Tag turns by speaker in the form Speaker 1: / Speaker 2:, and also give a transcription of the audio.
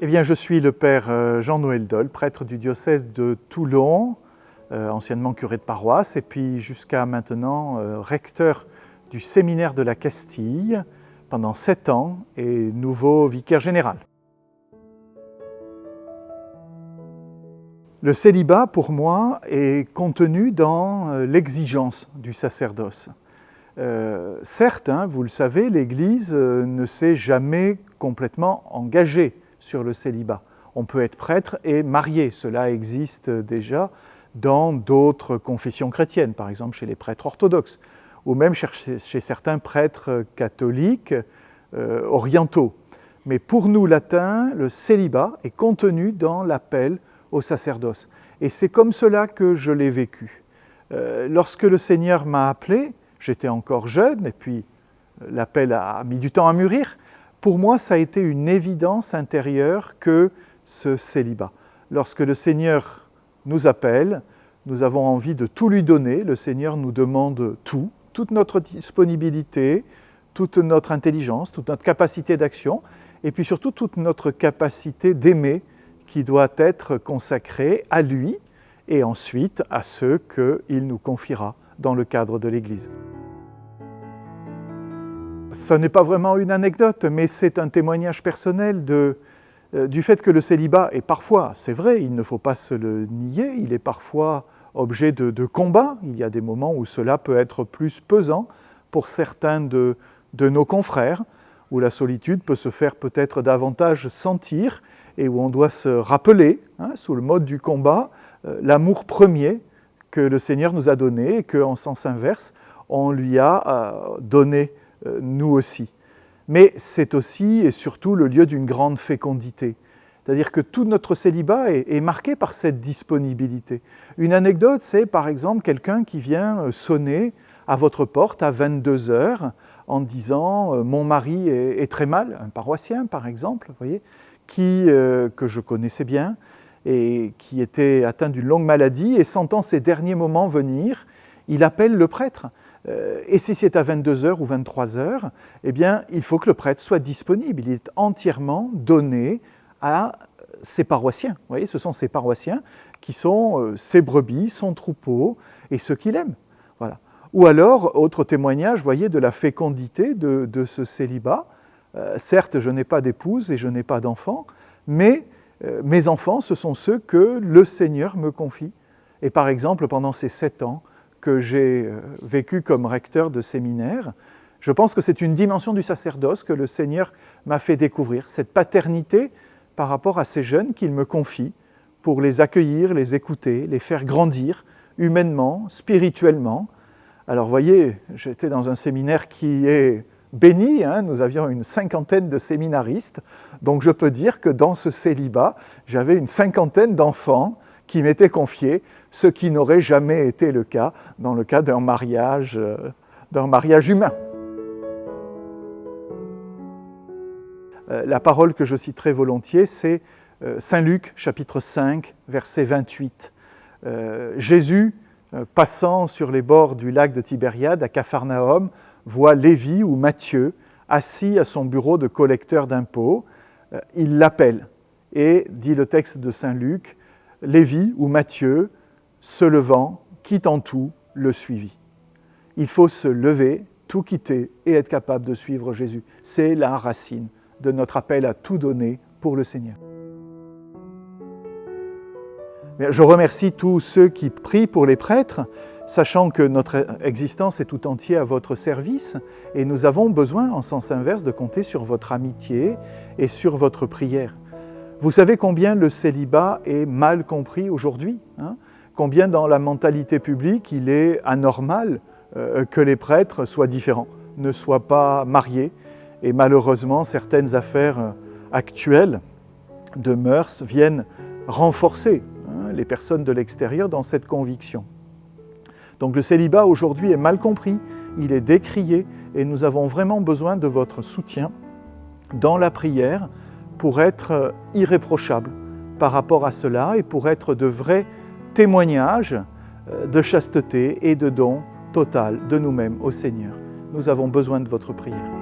Speaker 1: Eh bien, je suis le père Jean-Noël Dol, prêtre du diocèse de Toulon, anciennement curé de paroisse, et puis jusqu'à maintenant recteur du séminaire de la Castille pendant 7 ans et nouveau vicaire général. Le célibat, pour moi, est contenu dans l'exigence du sacerdoce. Certes, vous le savez, l'Église ne s'est jamais complètement engagée sur le célibat. On peut être prêtre et marié, cela existe déjà dans d'autres confessions chrétiennes, par exemple chez les prêtres orthodoxes, ou même chez certains prêtres catholiques orientaux. Mais pour nous latins, le célibat est contenu dans l'appel au sacerdoce. Et c'est comme cela que je l'ai vécu. Lorsque le Seigneur m'a appelé, j'étais encore jeune, et puis l'appel a mis du temps à mûrir. Pour moi, ça a été une évidence intérieure que ce célibat. Lorsque le Seigneur nous appelle, nous avons envie de tout lui donner. Le Seigneur nous demande tout, toute notre disponibilité, toute notre intelligence, toute notre capacité d'action, et puis surtout toute notre capacité d'aimer qui doit être consacrée à lui et ensuite à ceux qu'il nous confiera dans le cadre de l'Église. Ce n'est pas vraiment une anecdote, mais c'est un témoignage personnel du fait que le célibat est parfois, c'est vrai, il ne faut pas se le nier, il est parfois objet de combat. Il y a des moments où cela peut être plus pesant pour certains de nos confrères, où la solitude peut se faire peut-être davantage sentir et où on doit se rappeler, sous le mode du combat, l'amour premier que le Seigneur nous a donné et qu'en sens inverse, on lui a donné nous aussi. Mais c'est aussi et surtout le lieu d'une grande fécondité. C'est-à-dire que tout notre célibat est marqué par cette disponibilité. Une anecdote, c'est par exemple quelqu'un qui vient sonner à votre porte à 22h en disant « mon mari est très mal », un paroissien par exemple, vous voyez, que je connaissais bien et qui était atteint d'une longue maladie, et sentant ses derniers moments venir, il appelle le prêtre. Et si c'est à 22h ou 23h, eh bien, il faut que le prêtre soit disponible. Il est entièrement donné à ses paroissiens. Vous voyez, ce sont ses paroissiens qui sont ses brebis, son troupeau et ceux qu'il aime. Voilà. Ou alors, autre témoignage, vous voyez, de la fécondité de ce célibat. Certes, je n'ai pas d'épouse et je n'ai pas d'enfants, mais mes enfants, ce sont ceux que le Seigneur me confie. Et par exemple, pendant ces 7 ans que j'ai vécu comme recteur de séminaire, je pense que c'est une dimension du sacerdoce que le Seigneur m'a fait découvrir, cette paternité par rapport à ces jeunes qu'il me confie pour les accueillir, les écouter, les faire grandir humainement, spirituellement. Alors vous voyez, j'étais dans un séminaire qui est béni, nous avions une 50aine de séminaristes, donc je peux dire que dans ce célibat, j'avais une 50aine d'enfants qui m'étaient confiés, ce qui n'aurait jamais été le cas dans le cas d'un mariage humain. La parole que je citerai volontiers, c'est Saint Luc, chapitre 5, verset 28. Jésus, passant sur les bords du lac de Tibériade, à Capharnaüm, voit Lévi ou Matthieu assis à son bureau de collecteur d'impôts. Il l'appelle et, dit le texte de Saint Luc, Lévi ou Matthieu, se levant, quittant tout, le suivit. Il faut se lever, tout quitter et être capable de suivre Jésus. C'est la racine de notre appel à tout donner pour le Seigneur. Je remercie tous ceux qui prient pour les prêtres, sachant que notre existence est tout entière à votre service et nous avons besoin, en sens inverse, de compter sur votre amitié et sur votre prière. Vous savez combien le célibat est mal compris aujourd'hui, combien dans la mentalité publique il est anormal que les prêtres soient différents, ne soient pas mariés. Et malheureusement, certaines affaires actuelles de mœurs viennent renforcer les personnes de l'extérieur dans cette conviction. Donc le célibat aujourd'hui est mal compris, il est décrié et nous avons vraiment besoin de votre soutien dans la prière pour être irréprochables par rapport à cela et pour être de vrais témoignages de chasteté et de don total de nous-mêmes au Seigneur. Nous avons besoin de votre prière.